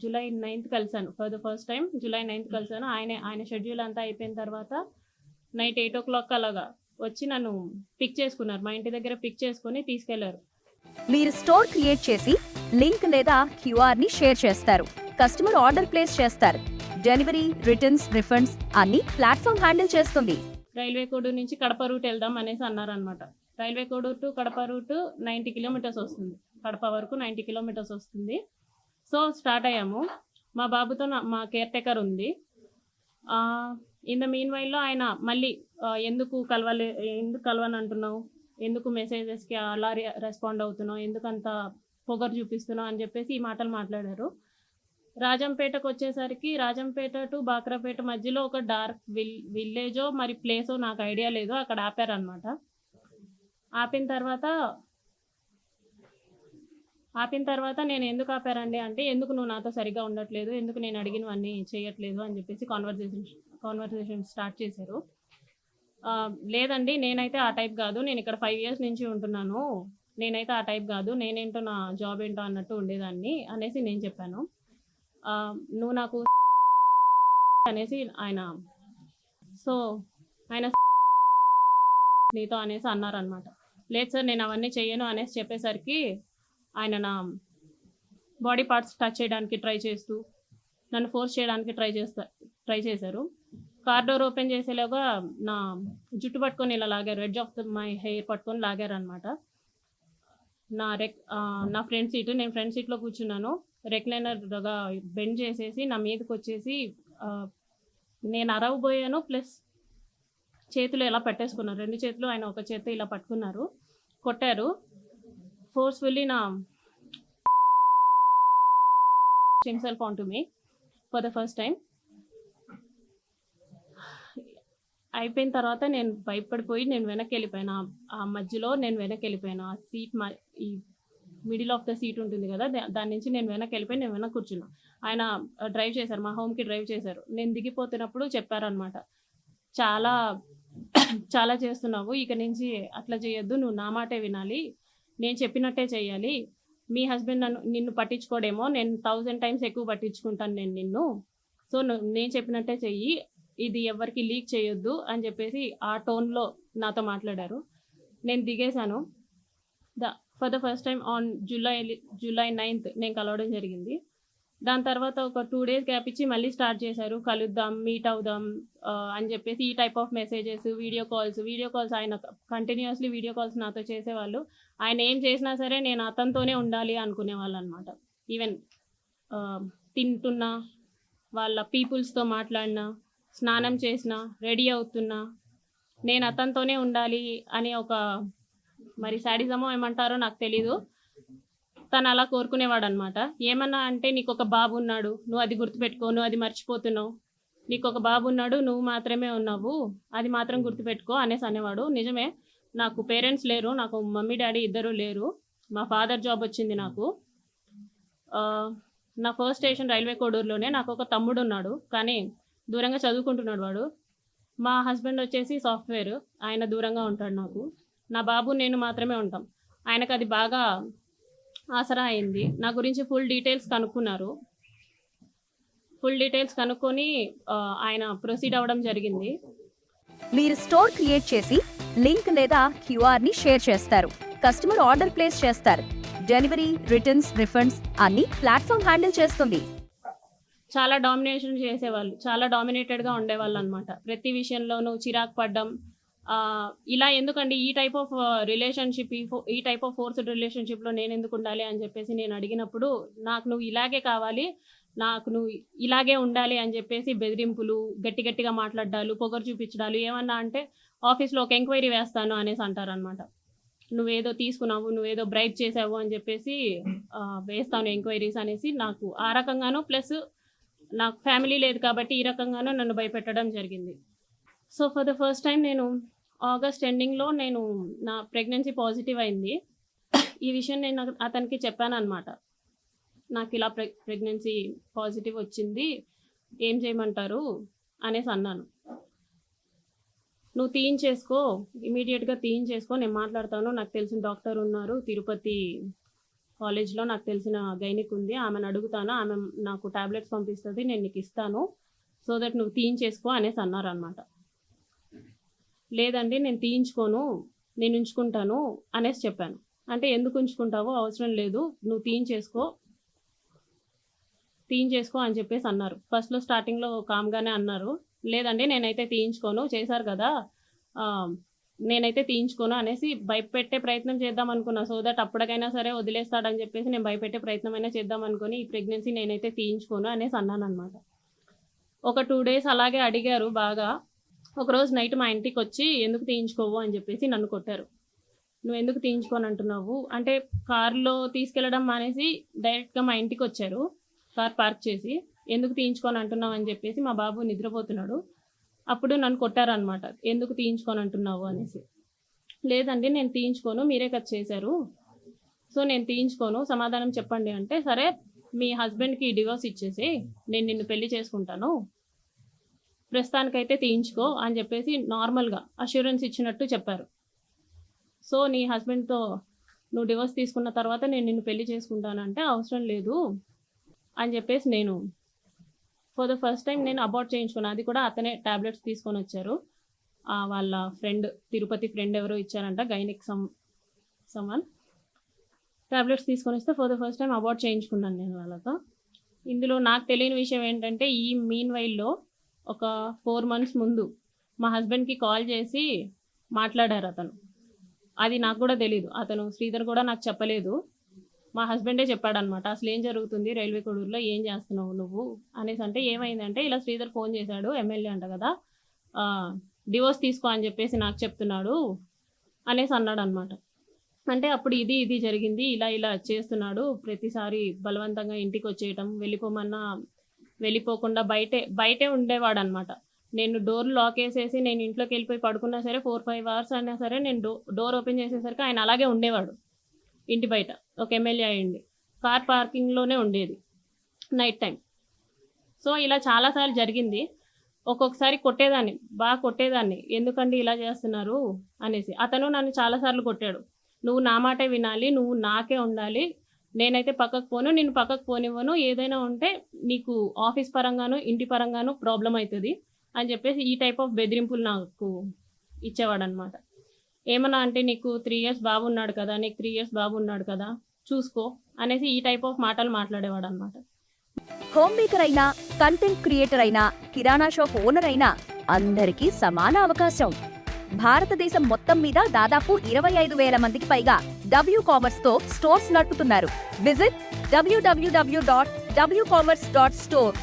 July 9th కలిసాను. For the first time July 9th కలిసాను. ఆయన షెడ్యూల్ అంతా అయిపోయిన తర్వాత నైట్ 8:00 అలాగా వచ్చి నన్ను పిక్ చేసుకున్నారు. మా ఇంటి దగ్గర పిక్ చేసుకుని తీసుకెళ్లారు. మీరు స్టోర్ క్రియేట్ చేసి లింక్ లేదా క్యూఆర్ ని షేర్ చేస్తారు. కస్టమర్ ఆర్డర్ ప్లేస్ చేస్తారు. డెలివరీ, రిటర్న్స్, రిఫండ్స్ అన్ని ప్లాట్ఫామ్ హ్యాండిల్ చేస్తుంది. రైల్వే కోడూరు నుంచి కడప రూట్ వెళ్దాం అనేసి అన్నారనమాట. Railway Koduru to Kadapa route 90 kilometres వస్తుంది. కడప వరకు 90 కిలోమీటర్స్ వస్తుంది. సో స్టార్ట్ అయ్యాము. మా బాబుతో మా కేర్ టేకర్ ఉంది. ఇన్ ద మీన్ వైల్లో ఆయన మళ్ళీ ఎందుకు కలవని అంటున్నావు, ఎందుకు మెసేజెస్కి అలా రెస్పాండ్ అవుతున్నావు, ఎందుకంత పొగరు చూపిస్తున్నావు అని చెప్పేసి ఈ మాటలు మాట్లాడారు. రాజంపేటకు వచ్చేసరికి రాజంపేట టు బాక్రాపేట మధ్యలో ఒక డార్క్ విలేజో మరి ప్లేసో నాకు ఐడియా లేదు, అక్కడ ఆపారనమాట. ఆపిన తర్వాత నేను ఎందుకు ఆపారండి అంటే, ఎందుకు నువ్వు నాతో సరిగ్గా ఉండట్లేదు, ఎందుకు నేను అడిగినవన్నీ చేయట్లేదు అని చెప్పేసి కాన్వర్సేషన్ స్టార్ట్ చేశారు. లేదండి, నేనైతే ఆ టైప్ కాదు, నేను ఇక్కడ 5 years నుంచి ఉంటున్నాను, నేనైతే ఆ టైప్ కాదు, నేనేంటో నా జాబ్ ఏంటో అన్నట్టు ఉండేదాన్ని అనేసి నేను చెప్పాను. నువ్వు నాకు అనేసి ఆయన నీతో అనేసి అన్నారనమాట. లేదు సార్, నేను అవన్నీ చెయ్యను అనేసి చెప్పేసరికి ఆయన నా బాడీ పార్ట్స్ టచ్ చేయడానికి ట్రై చేస్తూ నన్ను ఫోర్స్ చేయడానికి ట్రై చేశారు. కార్ డోర్ ఓపెన్ చేసేలాగా నా జుట్టు పట్టుకొని ఇలా లాగారు, ఎడ్జ్ ఆఫ్ మై హెయిర్ పట్టుకొని లాగారు అనమాట. నా ఫ్రంట్ సీట్, నేను ఫ్రంట్ సీట్లో కూర్చున్నాను. రెక్లైనర్గా బెండ్ చేసేసి నా మీదకి వచ్చేసి నేను అరవబోయాను, ప్లస్ చేతులు ఇలా పట్టేసుకున్నారు. 2 చేతులు ఆయన ఒక చేతితో ఇలా పట్టుకున్నారు, కొట్టారు ఫోర్స్ఫుల్లీ. నా himself onto me for the first time. అయిపోయిన తర్వాత నేను భయపడిపోయి నేను వెనక్కి వెళ్ళిపోయాను. ఆ మధ్యలో నేను వెనక్కి వెళ్ళిపోయాను. ఆ సీట్ ఈ మిడిల్ ఆఫ్ ద సీట్ ఉంటుంది కదా, దాని నుంచి నేను వెనక్కి వెళ్ళిపోయి నేను వెనక్కి కూర్చున్నాను. ఆయన డ్రైవ్ చేశారు, మా హోమ్కి డ్రైవ్ చేశారు. నేను దిగిపోతున్నప్పుడు చెప్పారనమాట, చాలా చాలా చేస్తున్నావు, ఇక నుంచి అట్లా చేయొద్దు, నువ్వు నా మాటే వినాలి, నేను చెప్పినట్టే చెయ్యాలి, మీ హస్బెండ్ నిన్ను పట్టించుకోడేమో, నేను 1000 times ఎక్కువ పట్టించుకుంటాను నేను నిన్ను, సో నేను చెప్పినట్టే చెయ్యి, ఇది ఎవరికి లీక్ చేయొద్దు అని చెప్పేసి ఆ టోన్లో నాతో మాట్లాడారు. నేను దిగేశాను. For the first time on July 9th నేను కలవడం జరిగింది. దాని తర్వాత ఒక 2 days గ్యాప్ ఇచ్చి మళ్ళీ స్టార్ట్ చేశారు, కలుద్దాం, మీట్ అవుదాం అని చెప్పేసి ఈ type of messages, video calls ఆయన కంటిన్యూస్లీ వీడియో కాల్స్ నాతో చేసేవాళ్ళు. ఆయన ఏం చేసినా సరే నేను అతనితోనే ఉండాలి అనుకునేవాళ్ళు అనమాట. ఈవెన్ తింటున్నా, వాళ్ళ పీపుల్స్తో మాట్లాడినా, స్నానం చేసినా, రెడీ అవుతున్నా నేను అతనితోనే ఉండాలి అని ఒక మరి శాడిజమో ఏమంటారో నాకు తెలీదు, తను అలా కోరుకునేవాడు అనమాట. ఏమన్నా అంటే, నీకు ఒక బాబు ఉన్నాడు, నువ్వు అది గుర్తుపెట్టుకో, నువ్వు అది మర్చిపోతున్నావు, నీకు ఒక బాబు ఉన్నాడు, నువ్వు మాత్రమే ఉన్నావు, అది మాత్రం గుర్తుపెట్టుకో అనేసి అనేవాడు. నిజమే, నాకు పేరెంట్స్ లేరు, నాకు మమ్మీ డాడీ ఇద్దరు లేరు. మా ఫాదర్ జాబ్ వచ్చింది నాకు. నా ఫస్ట్ స్టేషన్ రైల్వే కోడూరులోనే. నాకు ఒక తమ్ముడు ఉన్నాడు, కానీ దూరంగా చదువుకుంటున్నాడు వాడు. మా హస్బెండ్ వచ్చేసి సాఫ్ట్వేర్, ఆయన దూరంగా ఉంటాడు నాకు. నా బాబు నేను మాత్రమే ఉంటాం. ఆయనకు అది బాగా ఆసరా అయింది. నా గురించి ఫుల్ డీటెయిల్స్ కనుక్కొని ఆయన ప్రొసీడ్ అవ్వడం జరిగింది. మీరు స్టోర్ క్రియేట్ చేసి లింక్ లేదా క్యూఆర్ ని షేర్ చేస్తారు. కస్టమర్ ఆర్డర్ ప్లేస్ చేస్తారు. డెలివరీ, రిటర్న్స్, రిఫండ్స్ అన్ని ప్లాట్ఫామ్ హ్యాండిల్ చేస్తుంది. చాలా డామినేషన్ చేసేవాళ్ళు, చాలా డామినేటెడ్గా ఉండేవాళ్ళు అనమాట. ప్రతి విషయంలోనూ చిరాకు పడ్డం, ఇలా ఎందుకండి ఈ టైప్ ఆఫ్ రిలేషన్షిప్, ఈ టైప్ ఆఫ్ ఫోర్స్డ్ రిలేషన్షిప్లో నేను ఎందుకు ఉండాలి అని చెప్పేసి నేను అడిగినప్పుడు, నాకు నువ్వు ఇలాగే కావాలి, నాకు నువ్వు ఇలాగే ఉండాలి అని చెప్పేసి బెదిరింపులు, గట్టిగా మాట్లాడాలు, పొగరు చూపించడాలు, ఏమన్నా అంటే ఆఫీస్లో ఒక ఎంక్వైరీ వేస్తాను అనేసి అంటారనమాట. నువ్వేదో తీసుకున్నావు, నువ్వేదో బ్రైబ్ చేసావు అని చెప్పేసి వేస్తాను ఎంక్వైరీస్ అనేసి, నాకు ఆ రకంగానూ ప్లస్ నాకు ఫ్యామిలీ లేదు కాబట్టి ఈ రకంగానూ నన్ను భయపెట్టడం జరిగింది. So for the first time నేను ఆగస్ట్ ఎండింగ్లో నా ప్రెగ్నెన్సీ పాజిటివ్ అయింది. ఈ విషయం నేను అతనికి చెప్పాను అనమాట, నాకు ఇలా ప్రెగ్నెన్సీ పాజిటివ్ వచ్చింది, ఏం చేయమంటారు అనేసి అన్నాను. నువ్వు ఇమీడియట్గా తీయించేసుకో, నేను మాట్లాడతాను, నాకు తెలిసిన డాక్టర్ ఉన్నారు తిరుపతి కాలేజ్లో నాకు తెలిసిన గైనిక్ ఉంది, ఆమెను అడుగుతాను, ఆమె నాకు టాబ్లెట్స్ పంపిస్తుంది, నేను నీకు ఇస్తాను, సో దట్ నువ్వు తీయించేసుకో అనేసి అన్నారనమాట. లేదండి నేను తీయించుకోను, నేను ఉంచుకుంటాను అనేసి చెప్పాను. అంటే ఎందుకు ఉంచుకుంటావో, అవసరం లేదు, నువ్వు తీయించేసుకో అని చెప్పేసి అన్నారు. ఫస్ట్లో స్టార్టింగ్లో కామ్గానే అన్నారు, లేదండి నేనైతే తీయించుకోను, చేశారు కదా, నేనైతే తీయించుకోను అనేసి భయపెట్టే ప్రయత్నం చేద్దాం అనుకున్నా. సో దట్ అప్పటికైనా సరే వదిలేస్తాడని చెప్పేసి నేను భయపెట్టే ప్రయత్నం అయినా చేద్దాం అనుకుని ఈ ప్రెగ్నెన్సీ నేనైతే తీయించుకోను అనేసి అన్నాను అనమాట. ఒక 2 days అలాగే అడిగారు బాగా. ఒకరోజు నైట్ మా ఇంటికి వచ్చి ఎందుకు తీయించుకోవు అని చెప్పేసి నన్ను కొట్టారు. నువ్వు ఎందుకు తీయించుకోని అంటున్నావు అంటే, కారులో తీసుకెళ్ళడం మానేసి డైరెక్ట్గా మా ఇంటికి వచ్చారు, కార్ పార్క్ చేసి, ఎందుకు తీయించుకొని అంటున్నావు అని చెప్పేసి, మా బాబు నిద్రపోతున్నాడు, అప్పుడు నన్ను కొట్టారనమాట, ఎందుకు తీయించుకొని అంటున్నావు అనేసి. లేదండి నేను తీయించుకోను, మీరే కదా చేశారు, సో నేను తీయించుకోను, సమాధానం చెప్పండి అంటే, సరే మీ హస్బెండ్కి డివోర్స్ ఇచ్చేసి నేను నిన్ను పెళ్లి చేసుకుంటాను, ప్రస్తుతానికైతే తీయించుకో అని చెప్పేసి నార్మల్గా అష్యూరెన్స్ ఇచ్చినట్టు చెప్పారు. సో నీ హస్బెండ్తో నువ్వు డివోర్స్ తీసుకున్న తర్వాత నేను నిన్ను పెళ్లి చేసుకుంటానంటే అవసరం లేదు అని చెప్పేసి నేను ఫర్ ద ఫస్ట్ టైం నేను అబార్ట్ చేయించుకున్నాను. అది కూడా అతనే టాబ్లెట్స్ తీసుకొని వచ్చారు, వాళ్ళ ఫ్రెండ్, తిరుపతి ఫ్రెండ్ ఎవరో ఇచ్చారంట, గైనిక్ సమ్వన్ టాబ్లెట్స్ తీసుకొని వస్తే for the first time abort చేయించుకున్నాను నేను వాళ్ళతో. ఇందులో నాకు తెలియని విషయం ఏంటంటే, ఈ మీన్ వైల్లో ఒక 4 months ముందు మా హస్బెండ్కి కాల్ చేసి మాట్లాడారు అతను. అది నాకు కూడా తెలీదు, అతను శ్రీధర్ కూడా నాకు చెప్పలేదు, మా హస్బెండే చెప్పాడనమాట. అసలు ఏం జరుగుతుంది రైల్వే కోడూరులో, ఏం చేస్తున్నావు నువ్వు అనేసి అంటే, ఏమైందంటే ఇలా శ్రీధర్ ఫోన్ చేశాడు, ఎమ్మెల్యే అంట కదా, డివోర్స్ తీసుకో అని చెప్పేసి నాకు చెప్తున్నాడు అనేసి అన్నాడు అనమాట. అంటే అప్పుడు ఇది జరిగింది, ఇలా చేస్తున్నాడు, ప్రతిసారి బలవంతంగా ఇంటికి వచ్చేయటం, వెళ్ళిపోమన్నా వెళ్ళిపోకుండా బయటే ఉండేవాడు అనమాట. నేను డోర్ లాక్ వేసేసి నేను ఇంట్లోకి వెళ్ళిపోయి పడుకున్నా సరే 4-5 hours అయినా సరే నేను డోర్ ఓపెన్ చేసేసరికి ఆయన అలాగే ఉండేవాడు ఇంటి బయట. ఒక ఎమ్మెల్యే అయ్యండి, కార్ పార్కింగ్లోనే ఉండేది నైట్ టైం. సో ఇలా చాలాసార్లు జరిగింది. ఒక్కొక్కసారి బాగా కొట్టేదాన్ని, ఎందుకండి ఇలా చేస్తున్నారు అనేసి. అతను నన్ను చాలాసార్లు కొట్టాడు, నువ్వు నా మాటే వినాలి, నువ్వు నాకే ఉండాలి, నేనైతే పక్కకు పోను, నిన్ను పక్కకు పోనివ్వను, ఏదైనా ఉంటే నీకు ఆఫీస్ పరంగాను ఇంటి పరంగాను ప్రాబ్లం అవుతుంది అని చెప్పేసి ఈ టైప్ ఆఫ్ బెదిరింపులు నాకు ఇచ్చేవాడు అనమాట. ఏమన్నా అంటే, నీకు 3 years బాబు ఉన్నాడు కదా, నీకు 3 years బాబు ఉన్నాడు కదా, చూసుకో అనేసి ఈ టైప్ ఆఫ్ మాటలు మాట్లాడేవాడు అనమాట. హోమ్ మేకర్ అయినా, కంటెంట్ క్రియేటర్ అయినా, కిరాణా షాప్ ఓనర్ అయినా అందరికీ సమాన అవకాశం. భారతదేశం మొత్తం మీద దాదాపు 25,000 మందికి పైగా WCommerce తో స్టోర్స్ నడుపుతున్నారు. Visit www.wcommerce.store